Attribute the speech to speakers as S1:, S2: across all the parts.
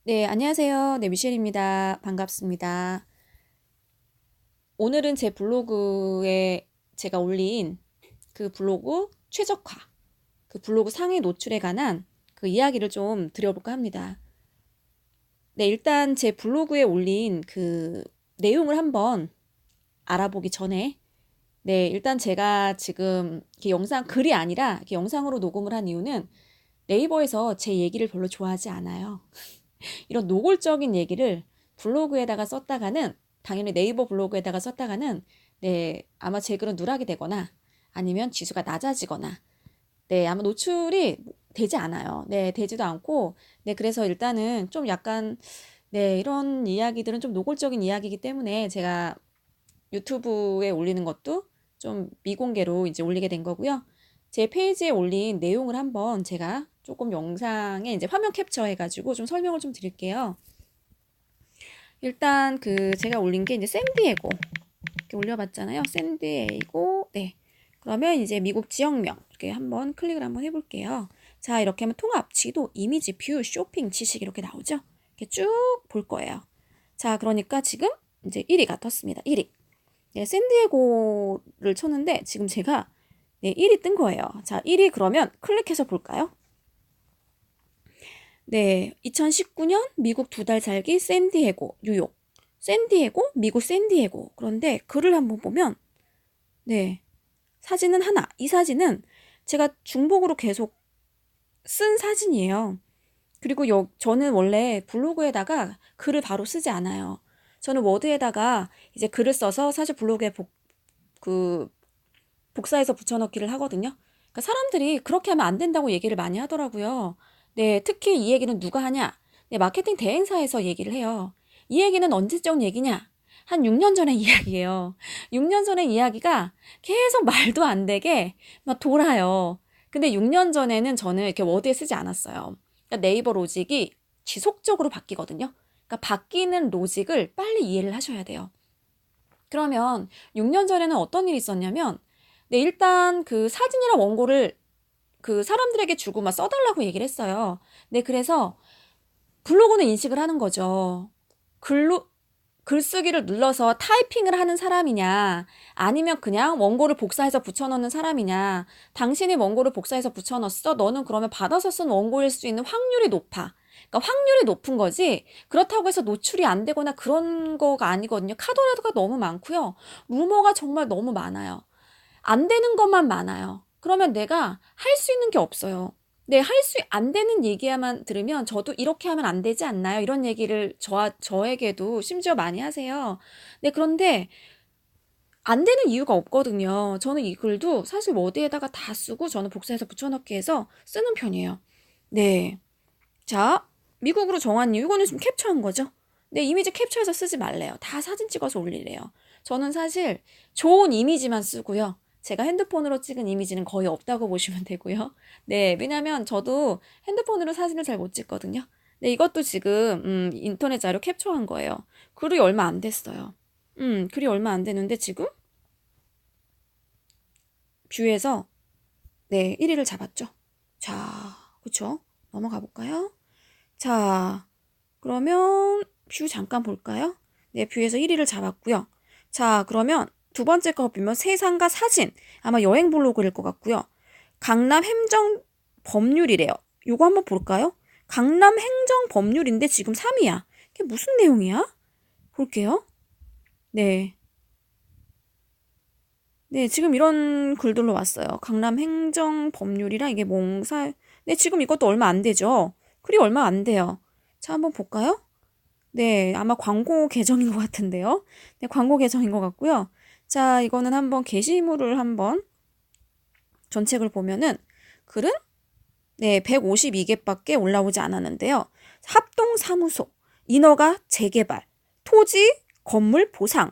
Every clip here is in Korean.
S1: 네, 안녕하세요. 네, 미셸입니다. 반갑습니다. 오늘은 제 블로그에 제가 올린 그 블로그 최적화, 그 블로그 상위 노출에 관한 그 이야기를 좀 드려볼까 합니다. 네, 일단 제 블로그에 올린 그 내용을 한번 알아보기 전에, 네, 일단 제가 지금 이렇게 글이 아니라 이렇게 영상으로 녹음을 한 이유는 네이버에서 제 얘기를 별로 좋아하지 않아요. 이런 노골적인 얘기를 블로그에다가 썼다가는 당연히 네이버 블로그에다가 썼다가는 네, 아마 제 글은 누락이 되거나 아니면 지수가 낮아지거나 네, 아마 노출이 되지 않아요. 네, 되지도 않고 네, 그래서 일단은 좀 약간 네, 이런 이야기들은 좀 노골적인 이야기이기 때문에 제가 유튜브에 올리는 것도 좀 미공개로 이제 올리게 된 거고요. 제 페이지에 올린 내용을 한번 제가 조금 영상에 이제 화면 캡처 해가지고 좀 설명을 좀 드릴게요. 일단 그 제가 올린 게 이제 샌디에고 이렇게 올려봤잖아요. 샌디에이고 네. 그러면 이제 미국 지역명 이렇게 한번 클릭을 한번 해볼게요. 자 이렇게 하면 통합, 지도, 이미지, 뷰, 쇼핑, 지식 이렇게 나오죠. 이렇게 쭉 볼 거예요. 자 그러니까 지금 이제 1위가 떴습니다. 1위. 네, 샌디에고를 쳤는데 지금 제가 네, 1위 뜬 거예요. 자 1위 그러면 클릭해서 볼까요? 네, 2019년 미국 2달 살기 샌디에고, 뉴욕. 샌디에고, 미국 샌디에고. 그런데 글을 한번 보면, 네, 사진은 하나. 이 사진은 제가 중복으로 계속 쓴 사진이에요. 그리고 저는 원래 블로그에다가 글을 바로 쓰지 않아요. 저는 워드에다가 이제 글을 써서 사실 블로그에 그, 복사해서 붙여넣기를 하거든요. 그러니까 사람들이 그렇게 하면 안 된다고 얘기를 많이 하더라고요. 네, 특히 이 얘기는 누가 하냐? 네, 마케팅 대행사에서 얘기를 해요. 이 얘기는 언제적 얘기냐? 한 6년 전의 이야기예요. 6년 전의 이야기가 계속 말도 안 되게 막 돌아요. 근데 6년 전에는 저는 이렇게 워드에 쓰지 않았어요. 그러니까 네이버 로직이 지속적으로 바뀌거든요. 그러니까 바뀌는 로직을 빨리 이해를 하셔야 돼요. 그러면 6년 전에는 어떤 일이 있었냐면, 네, 일단 그 사진이랑 원고를 그 사람들에게 주고 막 써달라고 얘기를 했어요. 네, 그래서 블로그는 인식을 하는 거죠. 글로, 글쓰기를 눌러서 타이핑을 하는 사람이냐, 아니면 그냥 원고를 복사해서 붙여넣는 사람이냐, 당신이 원고를 복사해서 붙여넣었어? 너는 그러면 받아서 쓴 원고일 수 있는 확률이 높아. 그러니까 확률이 높은 거지, 그렇다고 해서 노출이 안 되거나 그런 거가 아니거든요. 카더라드가 너무 많고요. 루머가 정말 너무 많아요. 안 되는 것만 많아요. 그러면 내가 할 수 있는 게 없어요. 네, 안 되는 얘기야만 들으면 저도 이렇게 하면 안 되지 않나요? 이런 얘기를 저에게도 심지어 많이 하세요. 네, 그런데 안 되는 이유가 없거든요. 저는 이 글도 사실 워드에다가 다 쓰고 저는 복사해서 붙여넣기 해서 쓰는 편이에요. 네. 자, 미국으로 정한 이유, 이거는 좀 캡처한 거죠. 네, 이미지 캡처해서 쓰지 말래요. 다 사진 찍어서 올리래요. 저는 사실 좋은 이미지만 쓰고요. 제가 핸드폰으로 찍은 이미지는 거의 없다고 보시면 되고요. 네, 왜냐면 저도 핸드폰으로 사진을 잘 못 찍거든요. 네, 이것도 지금 인터넷 자료 캡처한 거예요. 글이 얼마 안 됐어요. 글이 얼마 안 되는데 지금 뷰에서 네, 1위를 잡았죠. 자, 그쵸? 넘어가 볼까요? 자, 그러면 뷰 잠깐 볼까요? 네, 뷰에서 1위를 잡았고요. 자, 그러면 두 번째 거 보면 세상과 사진. 아마 여행 블로그일 것 같고요. 강남 행정 법률이래요. 요거 한번 볼까요? 강남 행정 법률인데 지금 3위야. 이게 무슨 내용이야? 볼게요. 네. 네, 지금 이런 글들로 왔어요. 강남 행정 법률이랑 이게 몽사, 네, 지금 이것도 얼마 안 되죠? 글이 얼마 안 돼요. 자, 한번 볼까요? 네, 아마 광고 계정인 것 같은데요. 네, 광고 계정인 것 같고요. 자, 이거는 한번 게시물을 한번 전책을 보면은 글은 네, 152개밖에 올라오지 않았는데요. 합동사무소, 인허가 재개발, 토지, 건물 보상,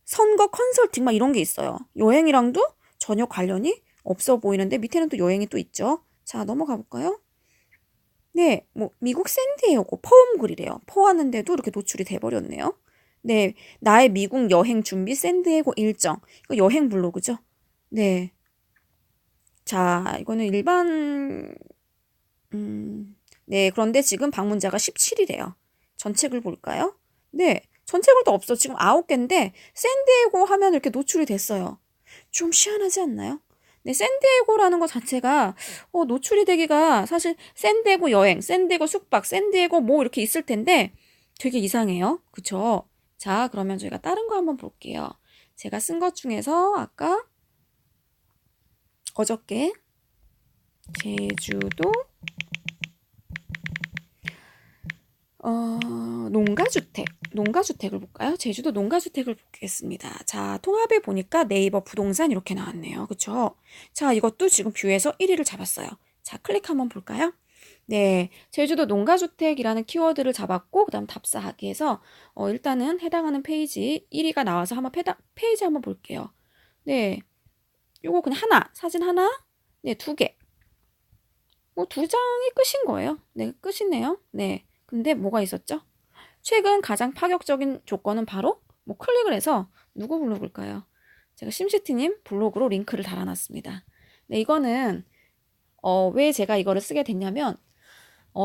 S1: 선거 컨설팅 막 이런 게 있어요. 여행이랑도 전혀 관련이 없어 보이는데 밑에는 또 여행이 또 있죠. 자, 넘어가 볼까요? 네, 뭐 미국 샌디에이고 퍼움글이래요. 퍼하는데도 이렇게 노출이 돼버렸네요. 네, 나의 미국 여행 준비 샌디에고 일정. 이거 여행 블로그죠? 네. 자, 이거는 일반 네, 그런데 지금 방문자가 17이래요. 전책을 볼까요? 네, 전책을도 없어. 지금 9개인데 샌디에고 하면 이렇게 노출이 됐어요. 좀 희한하지 않나요? 네, 샌디에고라는 것 자체가 노출이 되기가 사실 샌디에고 여행, 샌디에고 숙박, 샌디에고 뭐 이렇게 있을 텐데 되게 이상해요. 그쵸? 자, 그러면 저희가 다른 거 한번 볼게요. 제가 쓴 것 중에서 아까 어저께 제주도 농가주택을 볼까요? 제주도 농가주택을 보겠습니다. 자, 통합해 보니까 네이버 부동산 이렇게 나왔네요. 그쵸? 자, 이것도 지금 뷰에서 1위를 잡았어요. 자, 클릭 한번 볼까요? 네, 제주도 농가주택이라는 키워드를 잡았고, 그 다음 답사하기 해서, 일단은 해당하는 페이지 1위가 나와서 한번 페이지 한번 볼게요. 네, 요거 그냥 사진 하나, 네, 2개. 뭐 2장이 끝인 거예요. 네, 끝이네요. 네, 근데 뭐가 있었죠? 최근 가장 파격적인 조건은 바로 뭐 클릭을 해서 누구 블로그일까요? 제가 심시티님 블로그로 링크를 달아놨습니다. 네, 이거는 왜 제가 이거를 쓰게 됐냐면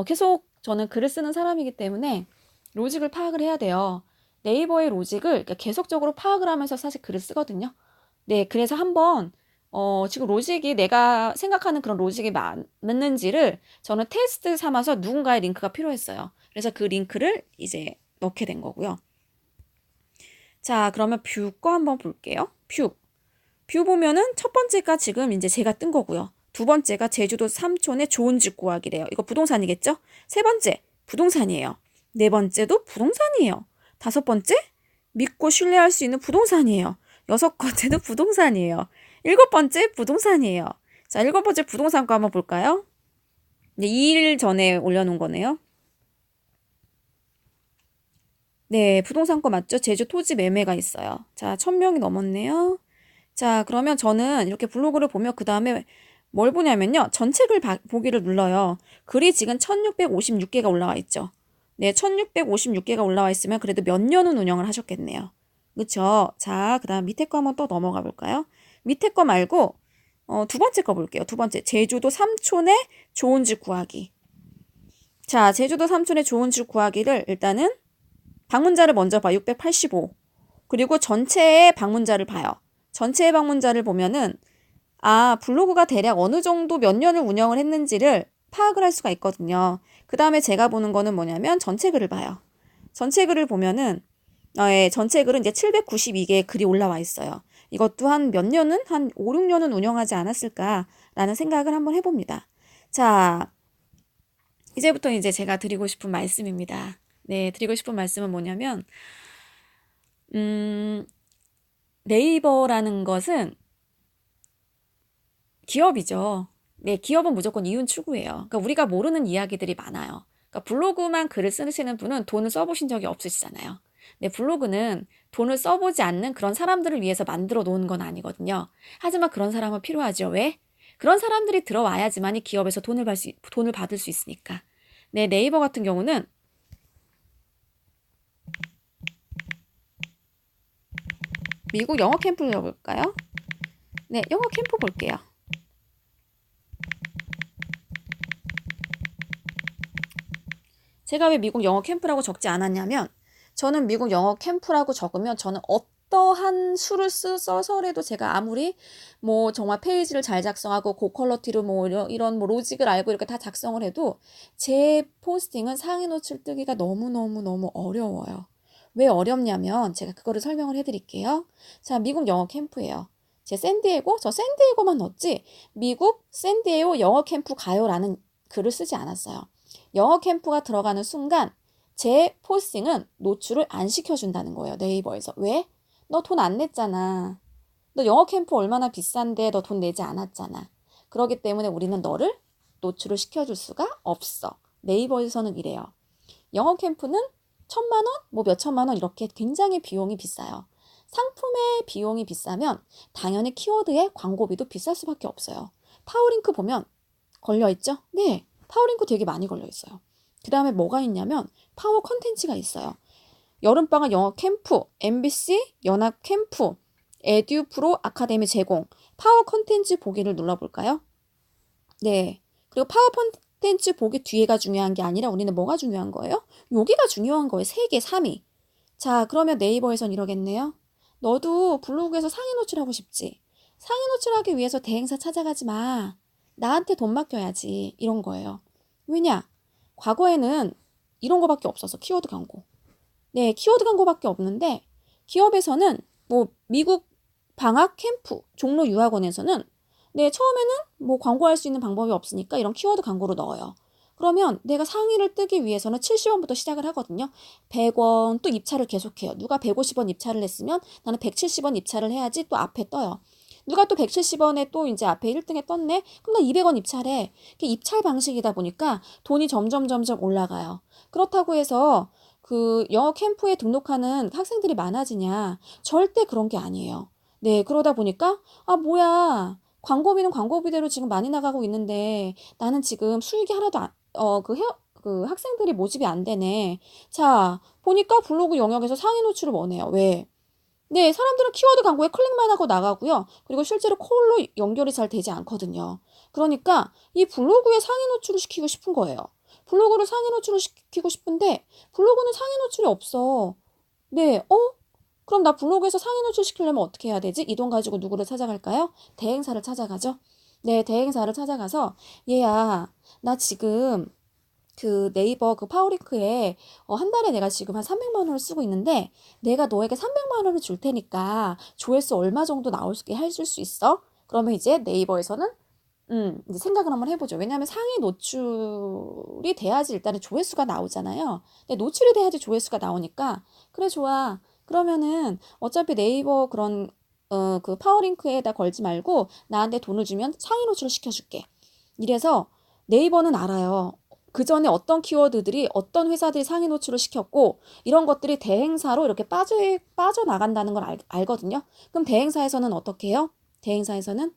S1: 계속 저는 글을 쓰는 사람이기 때문에 로직을 파악을 해야 돼요. 네이버의 로직을 계속적으로 파악을 하면서 사실 글을 쓰거든요. 네, 그래서 한번 지금 로직이 내가 생각하는 그런 로직이 맞는지를 저는 테스트 삼아서 누군가의 링크가 필요했어요. 그래서 그 링크를 이제 넣게 된 거고요. 자, 그러면 뷰 거 한번 볼게요. 뷰 보면은 첫 번째가 지금 이제 제가 뜬 거고요. 두 번째가 제주도 삼촌의 좋은 집 구하기래요. 이거 부동산이겠죠? 세 번째, 부동산이에요. 네 번째도 부동산이에요. 다섯 번째, 믿고 신뢰할 수 있는 부동산이에요. 여섯 번째도 부동산이에요. 일곱 번째, 부동산이에요. 자, 일곱 번째 부동산 거 한번 볼까요? 네, 2일 전에 올려놓은 거네요. 네, 부동산 거 맞죠? 제주 토지 매매가 있어요. 자, 1000명이 넘었네요. 자, 그러면 저는 이렇게 블로그를 보면 그 다음에 뭘 보냐면요. 전책을 보기를 눌러요. 글이 지금 1656개가 올라와 있죠. 네, 1656개가 올라와 있으면 그래도 몇 년은 운영을 하셨겠네요. 그쵸? 자, 그 다음 밑에 거 한번 또 넘어가 볼까요? 밑에 거 말고 두 번째 거 볼게요. 두 번째, 제주도 삼촌의 좋은 집 구하기. 자, 제주도 삼촌의 좋은 집 구하기를 일단은 방문자를 먼저 봐. 685. 그리고 전체의 방문자를 봐요. 전체의 방문자를 보면은 블로그가 대략 어느 정도 몇 년을 운영을 했는지를 파악을 할 수가 있거든요. 그 다음에 제가 보는 거는 뭐냐면 전체 글을 봐요. 전체 글을 보면은 전체 글은 이제 792개의 글이 올라와 있어요. 이것도 한 몇 년은 한 5, 6년은 운영하지 않았을까라는 생각을 한번 해봅니다. 자, 이제부터 이제 제가 드리고 싶은 말씀입니다. 네, 드리고 싶은 말씀은 뭐냐면 네이버라는 것은 기업이죠. 네, 기업은 무조건 이윤 추구해요. 그러니까 우리가 모르는 이야기들이 많아요. 그러니까 블로그만 글을 쓰시는 분은 돈을 써보신 적이 없으시잖아요. 네, 블로그는 돈을 써보지 않는 그런 사람들을 위해서 만들어 놓은 건 아니거든요. 하지만 그런 사람은 필요하죠. 왜? 그런 사람들이 들어와야지만이 기업에서 돈을 받을 수 있으니까. 네, 네이버 같은 경우는 미국 영어 캠프를 열어볼까요? 네, 영어 캠프 볼게요. 제가 왜 미국 영어 캠프라고 적지 않았냐면 저는 미국 영어 캠프라고 적으면 저는 어떠한 수를 써서라도 제가 아무리 뭐 정말 페이지를 잘 작성하고 고퀄러티로 뭐 이런 뭐 로직을 알고 이렇게 다 작성을 해도 제 포스팅은 상위 노출 뜨기가 너무너무 어려워요. 왜 어렵냐면 제가 그거를 설명을 해드릴게요. 자, 미국 영어 캠프예요. 제 샌디에고? 저 샌디에고만 넣었지 미국 샌디에고 영어 캠프 가요라는 글을 쓰지 않았어요. 영어 캠프가 들어가는 순간 제 포스팅은 노출을 안 시켜준다는 거예요. 네이버에서. 왜? 너 돈 안 냈잖아. 너 영어 캠프 얼마나 비싼데 너 돈 내지 않았잖아. 그렇기 때문에 우리는 너를 노출을 시켜줄 수가 없어. 네이버에서는 이래요. 영어 캠프는 1000만 원, 뭐 몇천만 원 이렇게 굉장히 비용이 비싸요. 상품의 비용이 비싸면 당연히 키워드의 광고비도 비쌀 수밖에 없어요. 파워링크 보면 걸려있죠? 네. 파워링크 되게 많이 걸려있어요. 그 다음에 뭐가 있냐면 파워 컨텐츠가 있어요. 여름방학 영어 캠프, MBC 연합 캠프, 에듀 프로 아카데미 제공, 파워 컨텐츠 보기를 눌러볼까요? 네. 그리고 콘텐츠 보기 뒤에가 중요한 게 아니라 우리는 뭐가 중요한 거예요? 여기가 중요한 거예요. 3개, 3위. 자, 그러면 네이버에선 이러겠네요. 너도 블로그에서 상위 노출하고 싶지? 상위 노출하기 위해서 대행사 찾아가지 마. 나한테 돈 맡겨야지. 이런 거예요. 왜냐? 과거에는 이런 거밖에 없어서 키워드 광고. 네, 키워드 광고밖에 없는데 기업에서는 뭐 미국 방학 캠프 종로 유학원에서는 네, 처음에는 뭐 광고할 수 있는 방법이 없으니까 이런 키워드 광고로 넣어요. 그러면 내가 상위를 뜨기 위해서는 70원부터 시작을 하거든요. 100원 또 입찰을 계속해요. 누가 150원 입찰을 했으면 나는 170원 입찰을 해야지 또 앞에 떠요. 누가 또 170원에 또 이제 앞에 1등에 떴네? 그럼 나 200원 입찰해. 입찰 방식이다 보니까 돈이 점점 올라가요. 그렇다고 해서 그 영어 캠프에 등록하는 학생들이 많아지냐? 절대 그런 게 아니에요. 네, 그러다 보니까 아, 뭐야. 광고비는 광고비대로 지금 많이 나가고 있는데 나는 지금 수익이 하나도 그 학생들이 모집이 안 되네. 자, 보니까 블로그 영역에서 상위 노출을 원해요. 왜? 네, 사람들은 키워드 광고에 클릭만 하고 나가고요. 그리고 실제로 콜로 연결이 잘 되지 않거든요. 그러니까 이 블로그에 상위 노출을 시키고 싶은 거예요. 블로그를 상위 노출을 시키고 싶은데 블로그는 상위 노출이 없어. 네, 그럼 나 블로그에서 상위 노출 시키려면 어떻게 해야 되지? 이 돈 가지고 누구를 찾아갈까요? 대행사를 찾아가죠. 네, 대행사를 찾아가서 얘야, 나 지금 그 네이버 그 파워링크에 한 달에 내가 지금 한 300만 원을 쓰고 있는데 내가 너에게 300만 원을 줄 테니까 조회수 얼마 정도 나올 수 있게 해줄 수 있어? 그러면 이제 네이버에서는 이제 생각을 한번 해보죠. 왜냐하면 상위 노출이 돼야지 일단은 조회수가 나오잖아요. 근데 노출이 돼야지 조회수가 나오니까 그래 좋아. 그러면은 어차피 네이버 그런 그 파워링크에다 걸지 말고 나한테 돈을 주면 상위 노출을 시켜줄게. 이래서 네이버는 알아요. 그 전에 어떤 키워드들이 어떤 회사들이 상위 노출을 시켰고 이런 것들이 대행사로 이렇게 빠져나간다는 걸 알거든요. 그럼 대행사에서는 어떻게 해요? 대행사에서는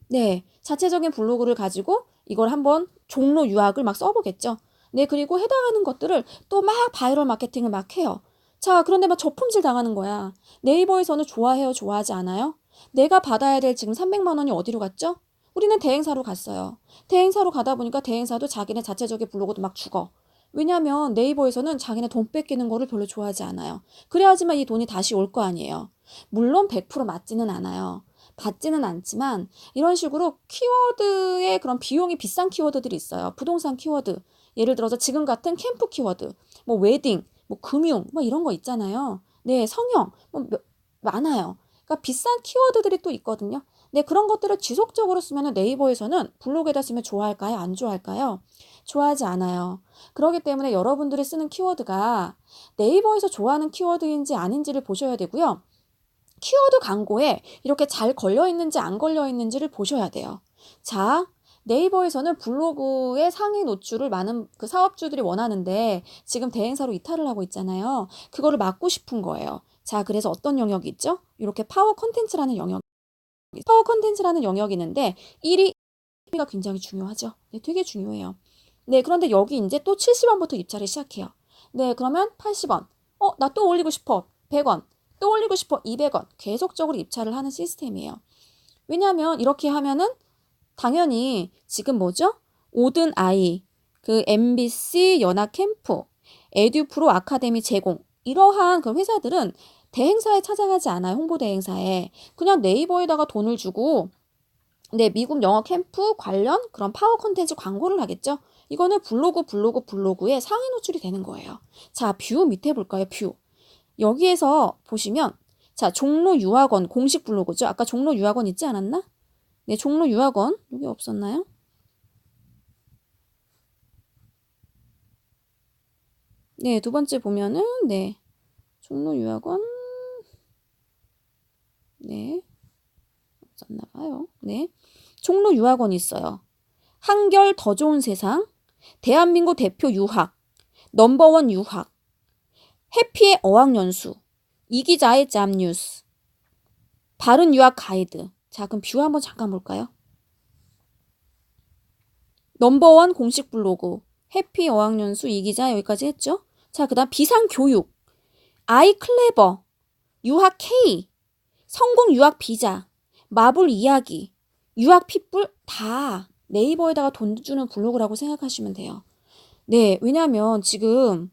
S1: 네, 자체적인 블로그를 가지고 이걸 한번 종로 유학을 막 써보겠죠. 네, 그리고 해당하는 것들을 또 막 바이럴 마케팅을 막 해요. 자, 그런데 막 저품질 당하는 거야. 네이버에서는 좋아해요, 좋아하지 않아요? 내가 받아야 될 지금 300만 원이 어디로 갔죠? 우리는 대행사로 갔어요. 대행사로 가다 보니까 대행사도 자기네 자체적인 블로그도 막 죽어. 왜냐면 네이버에서는 자기네 돈 뺏기는 거를 별로 좋아하지 않아요. 그래야지만 이 돈이 다시 올 거 아니에요. 물론 100% 맞지는 않아요. 받지는 않지만 이런 식으로 키워드의 그런 비용이 비싼 키워드들이 있어요. 부동산 키워드. 예를 들어서 지금 같은 캠프 키워드, 뭐 웨딩, 뭐 금융, 뭐 이런 거 있잖아요. 네, 성형, 많아요. 그러니까 비싼 키워드들이 또 있거든요. 네, 그런 것들을 지속적으로 쓰면 네이버에서는 블로그에다 쓰면 좋아할까요? 안 좋아할까요? 좋아하지 않아요. 그렇기 때문에 여러분들이 쓰는 키워드가 네이버에서 좋아하는 키워드인지 아닌지를 보셔야 되고요. 키워드 광고에 이렇게 잘 걸려 있는지 안 걸려 있는지를 보셔야 돼요. 자, 네이버에서는 블로그의 상위 노출을 많은 그 사업주들이 원하는데 지금 대행사로 이탈을 하고 있잖아요. 그거를 막고 싶은 거예요. 자, 그래서 어떤 영역이 있죠? 이렇게 파워 컨텐츠라는 영역이 있는데 1위가 굉장히 중요하죠. 네, 되게 중요해요. 네, 그런데 여기 이제 또 70원부터 입찰을 시작해요. 네, 그러면 80원. 나 또 올리고 싶어. 100원. 또 올리고 싶어. 200원. 계속적으로 입찰을 하는 시스템이에요. 왜냐하면 이렇게 하면은 당연히 지금 뭐죠? 오든 아이, 그 MBC 연합 캠프, 에듀프로 아카데미 제공 이러한 그 회사들은 대행사에 찾아가지 않아요. 홍보 대행사에. 그냥 네이버에다가 돈을 주고 네, 미국 영어 캠프 관련 그런 파워 콘텐츠 광고를 하겠죠. 이거는 블로그에 상위 노출이 되는 거예요. 자, 뷰 밑에 볼까요? 뷰. 여기에서 보시면 자, 종로 유학원 공식 블로그죠. 아까 종로 유학원 있지 않았나? 네, 종로 유학원 여기 없었나요? 네, 두 번째 보면은 네, 종로 유학원 네, 없었나 봐요. 네, 종로 유학원 있어요. 한결 더 좋은 세상, 대한민국 대표 유학, 넘버원 유학, 해피의 어학연수, 이기자의 잡뉴스, 바른 유학 가이드. 자, 그럼 뷰 한번 잠깐 볼까요? 넘버원 공식 블로그, 해피 어학연수 이기자 여기까지 했죠? 자, 그 다음 비상교육, 아이클레버, 유학 K, 성공 유학 비자, 마블 이야기, 유학 핏불 다 네이버에다가 돈 주는 블로그라고 생각하시면 돼요. 네, 왜냐하면 지금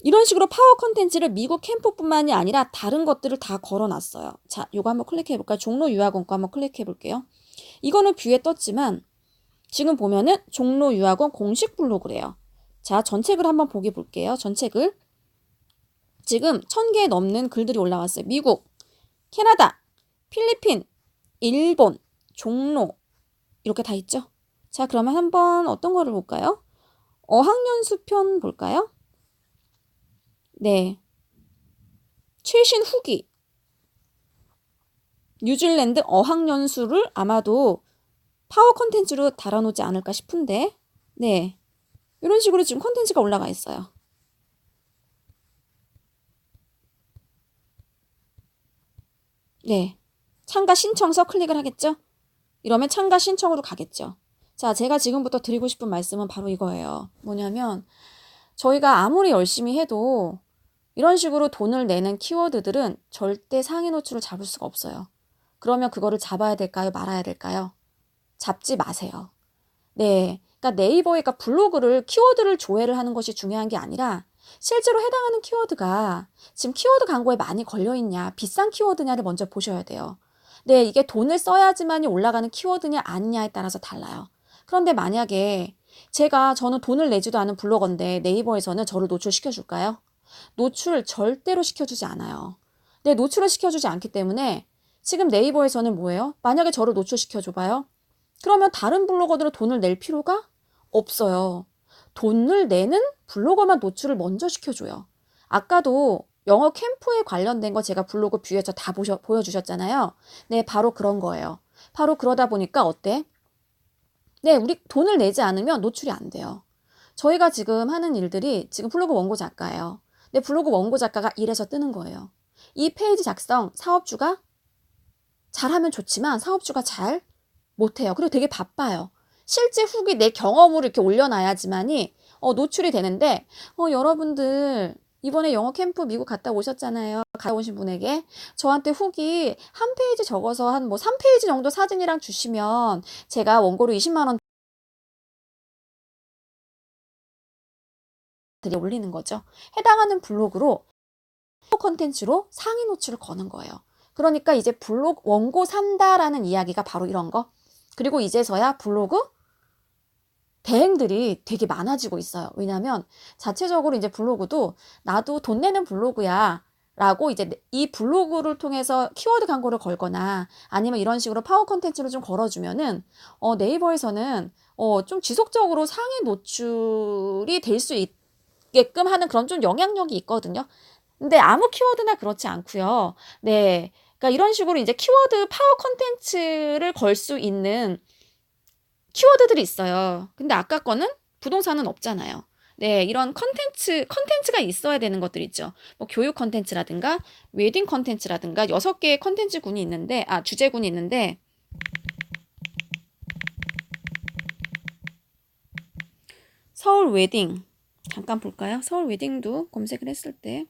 S1: 이런 식으로 파워 컨텐츠를 미국 캠프뿐만이 아니라 다른 것들을 다 걸어놨어요. 자, 요거 한번 클릭해볼까요? 종로 유학원 거 한번 클릭해볼게요. 이거는 뷰에 떴지만 지금 보면은 종로 유학원 공식 블로그래요. 자, 전체 글 한번 보기 볼게요. 전체 글. 지금 1000개 넘는 글들이 올라왔어요. 미국, 캐나다, 필리핀, 일본, 종로 이렇게 다 있죠. 자, 그러면 한번 어떤 거를 볼까요? 어학연수 편 볼까요? 네. 최신 후기. 뉴질랜드 어학연수를 아마도 파워 컨텐츠로 달아놓지 않을까 싶은데, 네. 이런 식으로 지금 컨텐츠가 올라가 있어요. 네. 참가 신청서 클릭을 하겠죠? 이러면 참가 신청으로 가겠죠. 자, 제가 지금부터 드리고 싶은 말씀은 바로 이거예요. 뭐냐면, 저희가 아무리 열심히 해도 이런 식으로 돈을 내는 키워드들은 절대 상위 노출을 잡을 수가 없어요. 그러면 그거를 잡아야 될까요? 말아야 될까요? 잡지 마세요. 네. 그러니까 네이버에, 그러니까 블로그를, 키워드를 조회를 하는 것이 중요한 게 아니라 실제로 해당하는 키워드가 지금 키워드 광고에 많이 걸려있냐, 비싼 키워드냐를 먼저 보셔야 돼요. 네, 이게 돈을 써야지만이 올라가는 키워드냐 아니냐에 따라서 달라요. 그런데 만약에 저는 돈을 내지도 않은 블로거인데 네이버에서는 저를 노출시켜 줄까요? 노출 절대로 시켜주지 않아요. 네, 노출을 시켜주지 않기 때문에 지금 네이버에서는 뭐예요? 만약에 저를 노출시켜 줘봐요. 그러면 다른 블로거들은 돈을 낼 필요가 없어요. 돈을 내는 블로거만 노출을 먼저 시켜줘요. 아까도 영어 캠프에 관련된 거 제가 블로그 뷰에서 다 보여주셨잖아요. 네, 바로 그런 거예요. 바로 그러다 보니까 어때? 네, 우리 돈을 내지 않으면 노출이 안 돼요. 저희가 지금 하는 일들이 지금 블로그 원고 작가예요. 근데 블로그 원고 작가가 일해서 뜨는 거예요. 이 페이지 작성 사업주가 잘하면 좋지만 사업주가 잘 못해요. 그리고 되게 바빠요. 실제 후기 내 경험으로 이렇게 올려놔야지만이 노출이 되는데 여러분들 이번에 영어 캠프 미국 갔다 오셨잖아요. 갔다 오신 분에게 저한테 후기 한 페이지 적어서 한 뭐 3페이지 정도 사진이랑 주시면 제가 원고로 20만 원 들이 올리는 거죠. 해당하는 블로그로 컨텐츠로 상위 노출을 거는 거예요. 그러니까 이제 블로그 원고 산다라는 이야기가 바로 이런 거. 그리고 이제서야 블로그 대행들이 되게 많아지고 있어요. 왜냐하면 자체적으로 이제 블로그도 나도 돈 내는 블로그야 라고 이제 이 블로그를 통해서 키워드 광고를 걸거나 아니면 이런 식으로 파워 컨텐츠를 좀 걸어주면은 네이버에서는 좀 지속적으로 상위 노출이 될 수 있게끔 하는 그런 좀 영향력이 있거든요. 근데 아무 키워드나 그렇지 않고요. 네. 그러니까 이런 식으로 이제 키워드 파워 컨텐츠를 걸 수 있는 키워드들이 있어요. 근데 아까 거는 부동산은 없잖아요. 네, 이런 컨텐츠가 있어야 되는 것들 있죠. 뭐 교육 컨텐츠라든가 웨딩 컨텐츠라든가 6개의 컨텐츠군이 있는데 주제군이 있는데 서울 웨딩 잠깐 볼까요? 서울 웨딩도 검색을 했을 때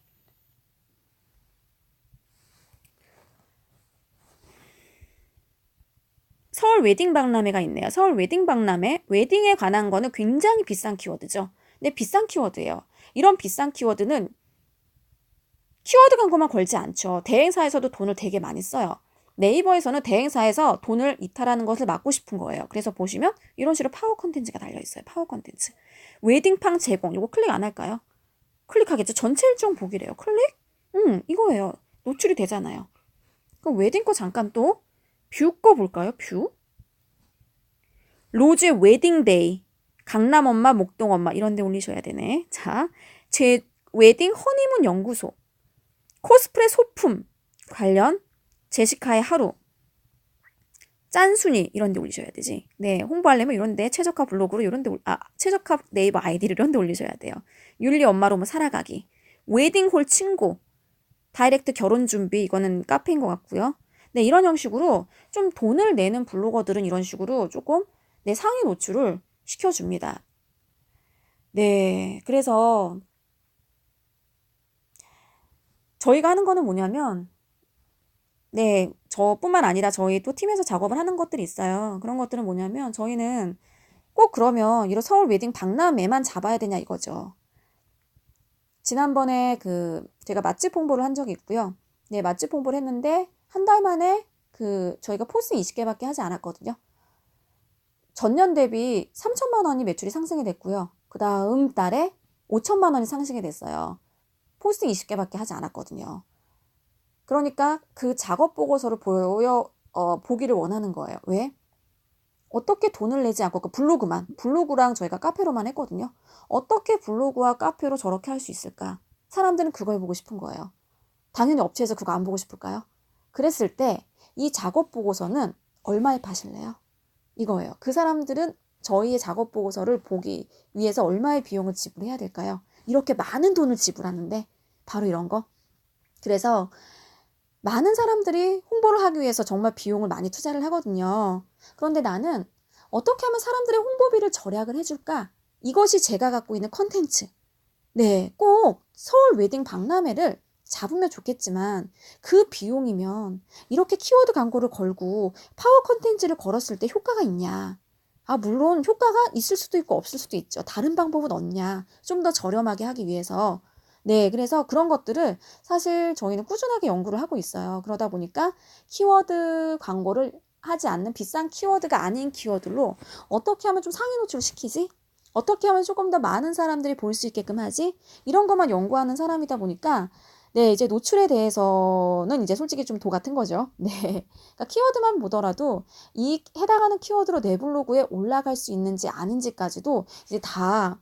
S1: 서울 웨딩 박람회가 있네요. 서울 웨딩 박람회, 웨딩에 관한 거는 굉장히 비싼 키워드죠. 근데 비싼 키워드예요. 이런 비싼 키워드는 키워드 광고만 걸지 않죠. 대행사에서도 돈을 되게 많이 써요. 네이버에서는 대행사에서 돈을 이탈하는 것을 막고 싶은 거예요. 그래서 보시면 이런 식으로 파워 컨텐츠가 달려있어요. 파워 컨텐츠. 웨딩팡 제공. 이거 클릭 안 할까요? 클릭하겠죠. 전체 일정 보기래요. 클릭? 이거예요. 노출이 되잖아요. 그럼 웨딩 거 잠깐 또 뷰 거 볼까요? 뷰? 로즈 웨딩데이. 강남 엄마, 목동 엄마 이런 데 올리셔야 되네. 자, 제 웨딩 허니문 연구소. 코스프레 소품 관련 제시카의 하루. 짠순이 이런 데 올리셔야 되지. 네, 홍보하려면 이런 데 최적화 블로그로 이런 데 최적화 네이버 아이디를 이런 데 올리셔야 돼요. 율리 엄마로 뭐 살아가기. 웨딩홀 친구. 다이렉트 결혼 준비 이거는 카페인 것 같고요. 네, 이런 형식으로 좀 돈을 내는 블로거들은 이런 식으로 조금 상위 노출을 시켜줍니다. 네, 그래서 저희가 하는 거는 뭐냐면 저뿐만 아니라 저희 또 팀에서 작업을 하는 것들이 있어요. 그런 것들은 뭐냐면 저희는 꼭 그러면 이런 서울 웨딩 박람회만 잡아야 되냐 이거죠. 지난번에 제가 맛집 홍보를 한 적이 있고요. 네, 맛집 홍보를 했는데 한 달 만에 저희가 포스팅 20개밖에 하지 않았거든요. 전년 대비 3천만 원이 매출이 상승이 됐고요. 그 다음 달에 5천만 원이 상승이 됐어요. 포스팅 20개밖에 하지 않았거든요. 그러니까 그 작업 보고서를 보기를 원하는 거예요. 왜? 어떻게 돈을 내지 않고 블로그랑 저희가 카페로만 했거든요. 어떻게 블로그와 카페로 저렇게 할 수 있을까? 사람들은 그걸 보고 싶은 거예요. 당연히 업체에서 그거 안 보고 싶을까요? 그랬을 때 이 작업 보고서는 얼마에 파실래요? 이거예요. 그 사람들은 저희의 작업 보고서를 보기 위해서 얼마의 비용을 지불해야 될까요? 이렇게 많은 돈을 지불하는데 바로 이런 거. 그래서 많은 사람들이 홍보를 하기 위해서 정말 비용을 많이 투자를 하거든요. 그런데 나는 어떻게 하면 사람들의 홍보비를 절약을 해줄까? 이것이 제가 갖고 있는 컨텐츠. 네, 꼭 서울 웨딩 박람회를 잡으면 좋겠지만 그 비용이면 이렇게 키워드 광고를 걸고 파워 컨텐츠를 걸었을 때 효과가 있냐? 물론 효과가 있을 수도 있고 없을 수도 있죠. 다른 방법은 없냐? 좀 더 저렴하게 하기 위해서. 네, 그래서 그런 것들을 사실 저희는 꾸준하게 연구를 하고 있어요. 그러다 보니까 키워드 광고를 하지 않는 비싼 키워드가 아닌 키워드로 어떻게 하면 좀 상위 노출을 시키지? 어떻게 하면 조금 더 많은 사람들이 볼 수 있게끔 하지? 이런 것만 연구하는 사람이다 보니까 네, 이제 노출에 대해서는 이제 솔직히 좀 도 같은 거죠. 네. 그러니까 키워드만 보더라도 이 해당하는 키워드로 내 블로그에 올라갈 수 있는지 아닌지까지도 이제 다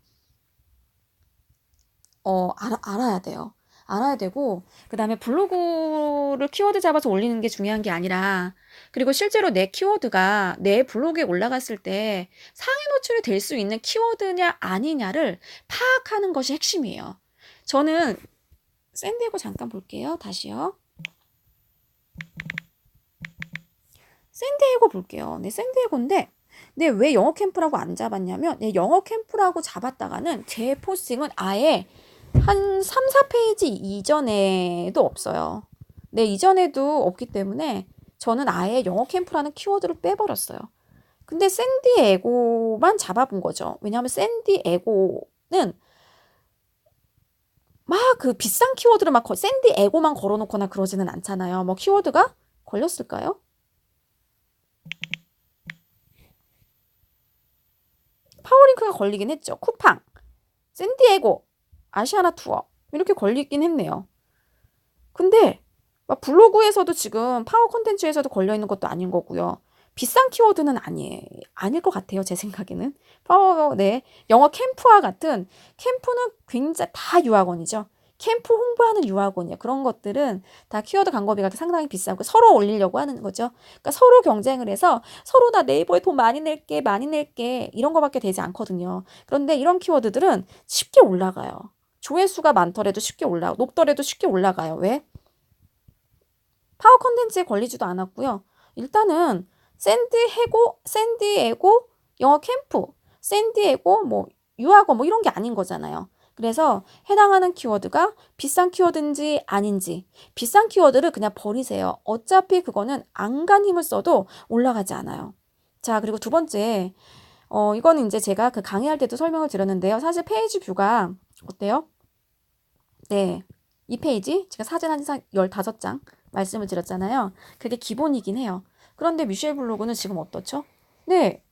S1: 알아야 돼요. 알아야 되고, 그 다음에 블로그를 키워드 잡아서 올리는 게 중요한 게 아니라, 그리고 실제로 내 키워드가 내 블로그에 올라갔을 때 상위 노출이 될 수 있는 키워드냐 아니냐를 파악하는 것이 핵심이에요. 저는 샌디에고 잠깐 볼게요. 다시요. 샌디에고 볼게요. 네, 샌디에고인데, 네, 왜 영어 캠프라고 안 잡았냐면, 네, 영어 캠프라고 잡았다가는 제 포스팅은 아예 한 3, 4페이지 이전에도 없어요. 네, 이전에도 없기 때문에 저는 아예 영어 캠프라는 키워드를 빼버렸어요. 근데 샌디에고만 잡아본 거죠. 왜냐하면 샌디에고는 막 비싼 키워드를 막 샌디에고만 걸어놓거나 그러지는 않잖아요. 뭐 키워드가 걸렸을까요? 파워링크가 걸리긴 했죠. 쿠팡, 샌디에고, 아시아나 투어 이렇게 걸리긴 했네요. 근데 막 블로그에서도 지금 파워 콘텐츠에서도 걸려있는 것도 아닌 거고요. 비싼 키워드는 아닐 것 같아요. 제 생각에는. 네. 영어 캠프와 같은, 캠프는 굉장히 다 유학원이죠. 캠프 홍보하는 유학원이에요. 그런 것들은 다 키워드 광고비가 상당히 비싸고 서로 올리려고 하는 거죠. 그러니까 서로 경쟁을 해서 서로 나 네이버에 돈 많이 낼게 이런 거밖에 되지 않거든요. 그런데 이런 키워드들은 쉽게 올라가요. 조회수가 많더라도 높더라도 쉽게 올라가요. 왜? 파워 컨텐츠에 걸리지도 않았고요. 일단은 샌디에고 영어 캠프, 샌디에고 뭐 유학원 뭐 이런 게 아닌 거잖아요. 그래서 해당하는 키워드가 비싼 키워드인지 아닌지, 비싼 키워드를 그냥 버리세요. 어차피 그거는 안간 힘을 써도 올라가지 않아요. 자, 그리고 두 번째, 이거는 이제 제가 강의할 때도 설명을 드렸는데요. 사실 페이지 뷰가 어때요? 네. 이 페이지, 제가 사진 한 15장 말씀을 드렸잖아요. 그게 기본이긴 해요. 그런데 미셸 블로그는 지금 어떻죠? 네.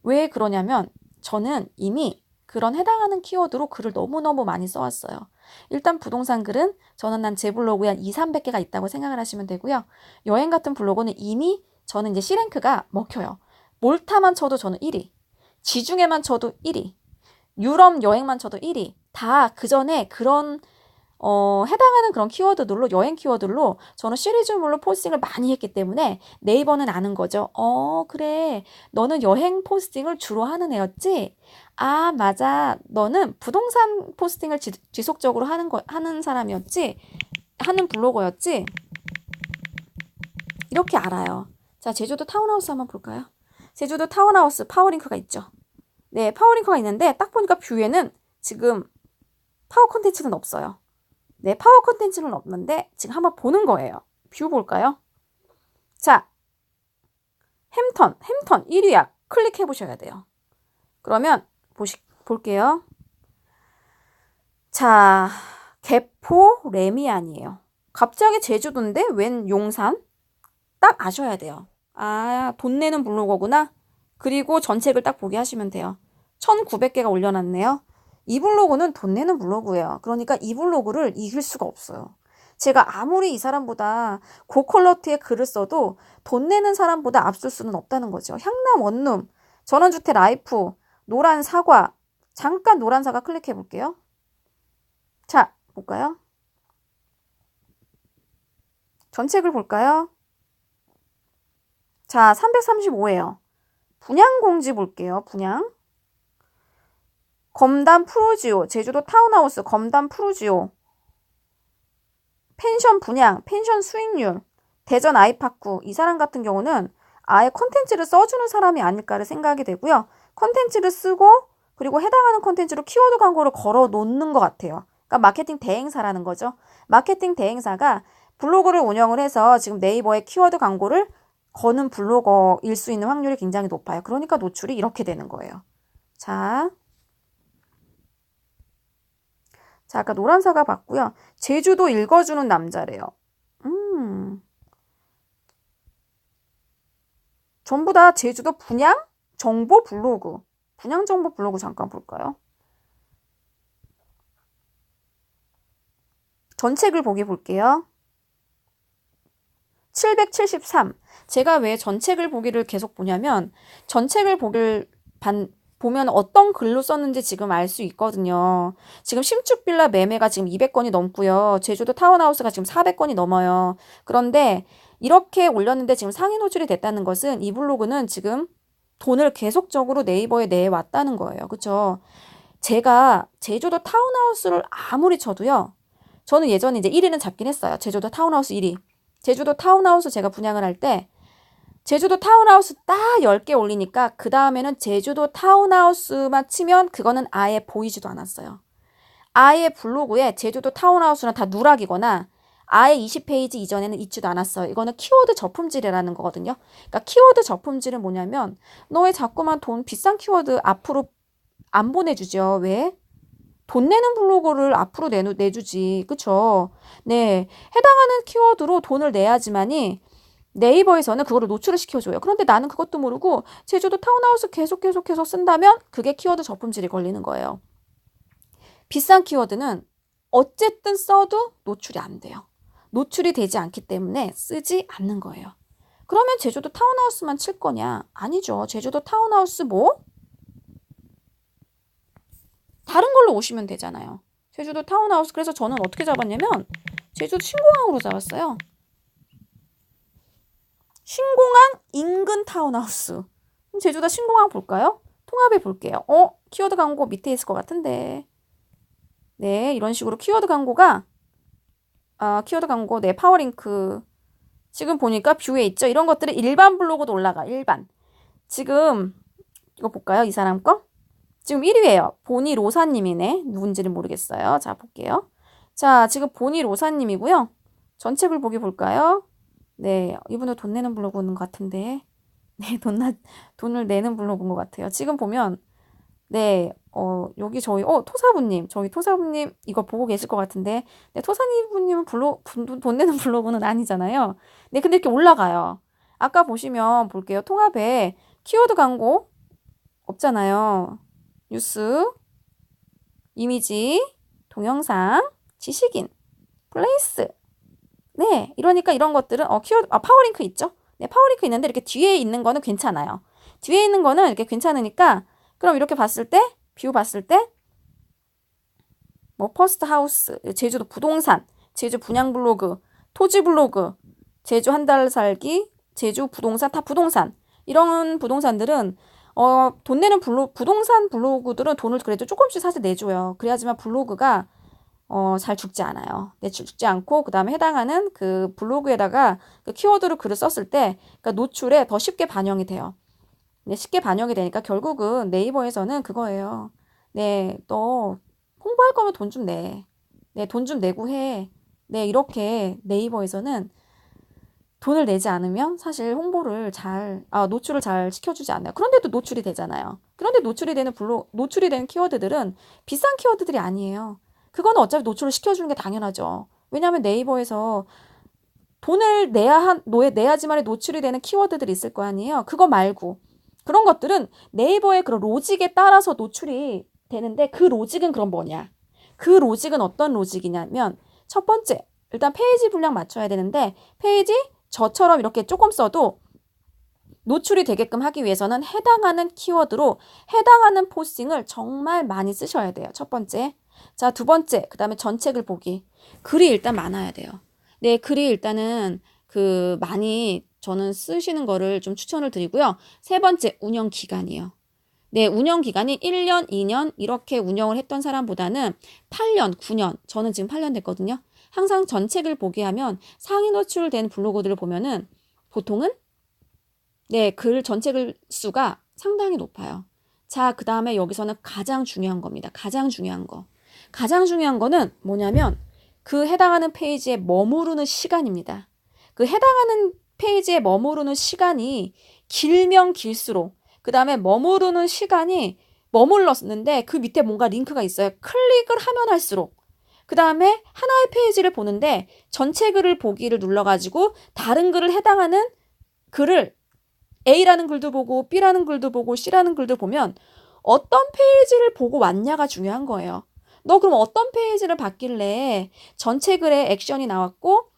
S1: 왜 그러냐면 저는 이미 그런 해당하는 키워드로 글을 너무너무 많이 써왔어요. 일단 부동산 글은 저는 제 블로그에 한 2, 300개가 있다고 생각을 하시면 되고요. 여행 같은 블로그는 이미 저는 이제 C랭크가 먹혀요. 몰타만 쳐도 저는 1위. 지중해만 쳐도 1위. 유럽 여행만 쳐도 1위. 다 그 전에 그런 해당하는 그런 키워드들로, 여행 키워드로 저는 시리즈물로 포스팅을 많이 했기 때문에 네이버는 아는 거죠. 그래. 너는 여행 포스팅을 주로 하는 애였지? 아, 맞아. 너는 부동산 포스팅을 지속적으로 하는 사람이었지? 하는 블로거였지? 이렇게 알아요. 자, 제주도 타운하우스 한번 볼까요? 제주도 타운하우스 파워링크가 있죠. 네, 파워링크가 있는데 딱 보니까 뷰에는 지금 파워 콘텐츠는 없어요. 네, 파워 컨텐츠는 없는데 지금 한번 보는 거예요. 뷰 볼까요? 자, 햄턴 1위야. 클릭해 보셔야 돼요. 그러면 볼게요. 자, 개포 레미안이에요. 갑자기 제주도인데 웬 용산? 딱 아셔야 돼요. 아, 돈 내는 블로거구나. 그리고 전책을 딱 보게 하시면 돼요. 1900개가 올려놨네요. 이 블로그는 돈 내는 블로그예요. 그러니까 이 블로그를 이길 수가 없어요. 제가 아무리 이 사람보다 고퀄러티의 글을 써도 돈 내는 사람보다 앞설 수는 없다는 거죠. 향남 원룸, 전원주택 라이프, 노란 사과. 잠깐 노란 사과 클릭해 볼게요. 자, 볼까요? 전책을 볼까요? 자, 335예요. 분양공지 볼게요. 분양. 검담 프루지오, 제주도 타운하우스 검담 프루지오. 펜션 분양, 펜션 수익률, 대전 아이파크. 이 사람 같은 경우는 아예 컨텐츠를 써주는 사람이 아닐까를 생각이 되고요. 컨텐츠를 쓰고 그리고 해당하는 컨텐츠로 키워드 광고를 걸어 놓는 것 같아요. 그러니까 마케팅 대행사라는 거죠. 마케팅 대행사가 블로그를 운영을 해서 지금 네이버에 키워드 광고를 거는 블로거일 수 있는 확률이 굉장히 높아요. 그러니까 노출이 이렇게 되는 거예요. 자, 아까 노란 사과 봤고요. 제주도 읽어주는 남자래요. 전부 다 제주도 분양 정보 블로그. 분양 정보 블로그 잠깐 볼까요? 전책을 보게 볼게요. 773. 제가 왜 전책을 보기를 계속 보냐면 전책을 보면 어떤 글로 썼는지 지금 알 수 있거든요. 지금 신축 빌라 매매가 지금 200건이 넘고요. 제주도 타운하우스가 지금 400건이 넘어요. 그런데 이렇게 올렸는데 지금 상위 노출이 됐다는 것은 이 블로그는 지금 돈을 계속적으로 네이버에 내왔다는 거예요. 그렇죠? 제가 제주도 타운하우스를 아무리 쳐도요. 저는 예전에 이제 1위는 잡긴 했어요. 제주도 타운하우스 1위. 제주도 타운하우스 제가 분양을 할 때 제주도 타운하우스 딱 10개 올리니까 그 다음에는 제주도 타운하우스만 치면 그거는 아예 보이지도 않았어요. 아예 블로그에 제주도 타운하우스는 다 누락이거나 아예 20페이지 이전에는 있지도 않았어요. 이거는 키워드 저품질이라는 거거든요. 그러니까 키워드 저품질은 뭐냐면 너 왜 자꾸만 돈 비싼 키워드 앞으로 안 보내주죠? 왜? 돈 내는 블로그를 앞으로 내주지. 그쵸? 네. 해당하는 키워드로 돈을 내야지만이 네이버에서는 그거를 노출을 시켜줘요. 그런데 나는 그것도 모르고 제주도 타운하우스 계속해서 쓴다면 그게 키워드 저품질이 걸리는 거예요. 비싼 키워드는 어쨌든 써도 노출이 안 돼요. 노출이 되지 않기 때문에 쓰지 않는 거예요. 그러면 제주도 타운하우스만 칠 거냐? 아니죠. 제주도 타운하우스 다른 걸로 오시면 되잖아요. 제주도 타운하우스. 그래서 저는 어떻게 잡았냐면 제주도 신공항으로 잡았어요. 신공항 인근 타운하우스. 그럼 제주도 신공항 볼까요? 통합해 볼게요. 키워드 광고 밑에 있을 것 같은데. 네, 이런 식으로 키워드 광고가 키워드 광고 네, 파워링크. 지금 보니까 뷰에 있죠. 이런 것들이 일반 블로그도 올라가. 일반. 지금 이거 볼까요? 이 사람 거? 지금 1위예요. 보니 로사님이네. 누군지는 모르겠어요. 자, 볼게요. 자, 지금 보니 로사님이고요. 전책을 보기 볼까요? 네, 이분은 돈 내는 블로그인 것 같은데. 네, 돈을 내는 블로그인 것 같아요. 지금 보면, 네, 여기 저희 토사부님 이거 보고 계실 것 같은데, 네, 토사부님은 돈 내는 블로그는 아니잖아요. 네, 근데 이렇게 올라가요. 아까 보시면 볼게요. 통합에 키워드 광고 없잖아요. 뉴스, 이미지, 동영상, 지식인, 플레이스. 네, 이러니까 이런 것들은 키워드 파워링크 있죠? 네, 파워링크 있는데 이렇게 뒤에 있는 거는 괜찮아요. 뒤에 있는 거는 이렇게 괜찮으니까 그럼 이렇게 봤을 때 뷰 봤을 때 뭐 퍼스트 하우스, 제주도 부동산, 제주 분양 블로그, 토지 블로그, 제주 한 달 살기, 제주 부동산 다 부동산. 이런 부동산들은 돈 내는 부동산 블로그들은 돈을 그래도 조금씩 사실 내줘요. 그래야지만 블로그가 잘 죽지 않아요. 네, 죽지 않고 그다음에 해당하는 그 블로그에다가 그 키워드로 글을 썼을 때 그러니까 노출에 더 쉽게 반영이 돼요. 네, 쉽게 반영이 되니까 결국은 네이버에서는 그거예요. 네, 너 홍보할 거면 돈 좀 내. 네, 돈 좀 내고 해. 네, 이렇게 네이버에서는 돈을 내지 않으면 사실 노출을 잘 시켜주지 않아요. 그런데도 노출이 되잖아요. 그런데 노출이 되는 키워드들은 비싼 키워드들이 아니에요. 그거는 어차피 노출을 시켜주는 게 당연하죠. 왜냐하면 네이버에서 돈을 내야지만 노출이 되는 키워드들이 있을 거 아니에요. 그거 말고. 그런 것들은 네이버의 그런 로직에 따라서 노출이 되는데 그 로직은 그럼 뭐냐? 그 로직은 어떤 로직이냐면 첫 번째, 일단 페이지 분량 맞춰야 되는데 페이지 저처럼 이렇게 조금 써도 노출이 되게끔 하기 위해서는 해당하는 키워드로 해당하는 포스팅을 정말 많이 쓰셔야 돼요. 첫 번째. 자, 두 번째, 그 다음에 전책을 보기. 글이 일단 많아야 돼요. 네, 글이 일단은 많이 저는 쓰시는 거를 좀 추천을 드리고요. 세 번째, 운영 기간이요. 네, 운영 기간이 1년, 2년 이렇게 운영을 했던 사람보다는 8년, 9년, 저는 지금 8년 됐거든요. 항상 전책을 보게 하면 상위 노출된 블로그들을 보면은 보통은 네, 글 전체 수가 상당히 높아요. 자, 그 다음에 여기서는 가장 중요한 겁니다. 가장 중요한 거. 가장 중요한 거는 뭐냐면 그 해당하는 페이지에 머무르는 시간입니다. 그 해당하는 페이지에 머무르는 시간이 길면 길수록 그 다음에 머무르는 시간이 머물렀는데 그 밑에 뭔가 링크가 있어요. 클릭을 하면 할수록 그 다음에 하나의 페이지를 보는데 전체 글을 보기를 눌러가지고 다른 글을 해당하는 글을 A라는 글도 보고 B라는 글도 보고 C라는 글도 보면 어떤 페이지를 보고 왔냐가 중요한 거예요. 너 그럼 어떤 페이지를 봤길래 전체 글에 액션이 나왔고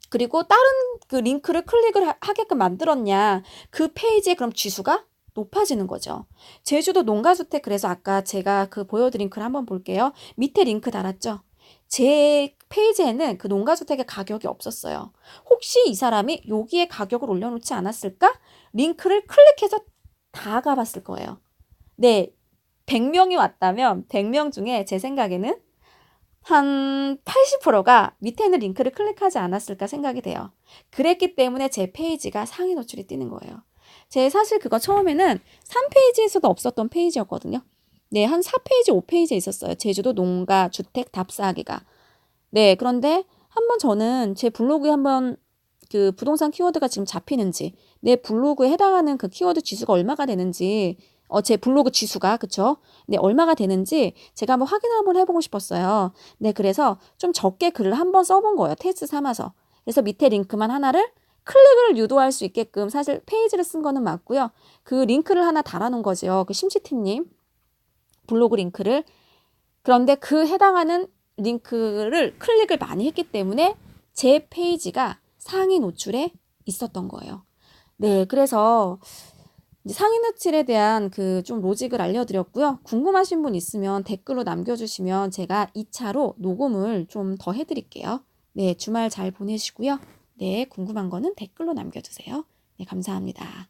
S1: 그리고 다른 그 링크를 클릭을 하게끔 만들었냐. 그 페이지의 그럼 지수가 높아지는 거죠. 제주도 농가주택 그래서 아까 제가 보여드린 글 한번 볼게요. 밑에 링크 달았죠. 제 페이지에는 그 농가주택의 가격이 없었어요. 혹시 이 사람이 여기에 가격을 올려놓지 않았을까? 링크를 클릭해서 다 가봤을 거예요. 네, 100명이 왔다면 100명 중에 제 생각에는 한 80%가 밑에 있는 링크를 클릭하지 않았을까 생각이 돼요. 그랬기 때문에 제 페이지가 상위 노출이 뜨는 거예요. 제 사실 그거 처음에는 3페이지에서도 없었던 페이지였거든요. 네, 한 4페이지, 5페이지에 있었어요. 제주도 농가, 주택, 답사하기가. 네, 그런데 한번 저는 제 블로그에 한번 그 부동산 키워드가 지금 잡히는지, 내 블로그에 해당하는 그 키워드 지수가 얼마가 되는지, 제 블로그 지수가, 그쵸? 네, 얼마가 되는지 제가 한번 확인을 한번 해보고 싶었어요. 네, 그래서 좀 적게 글을 한번 써본 거예요. 테스트 삼아서. 그래서 밑에 링크만 하나를 클릭을 유도할 수 있게끔 사실 페이지를 쓴 거는 맞고요. 그 링크를 하나 달아놓은 거죠. 그 심치티님 블로그 링크를. 그런데 그 해당하는 링크를 클릭을 많이 했기 때문에 제 페이지가 상위 노출에 있었던 거예요. 네, 그래서 상위 노출에 대한 좀 로직을 알려드렸고요. 궁금하신 분 있으면 댓글로 남겨주시면 제가 2차로 녹음을 좀 더 해드릴게요. 네, 주말 잘 보내시고요. 네, 궁금한 거는 댓글로 남겨주세요. 네, 감사합니다.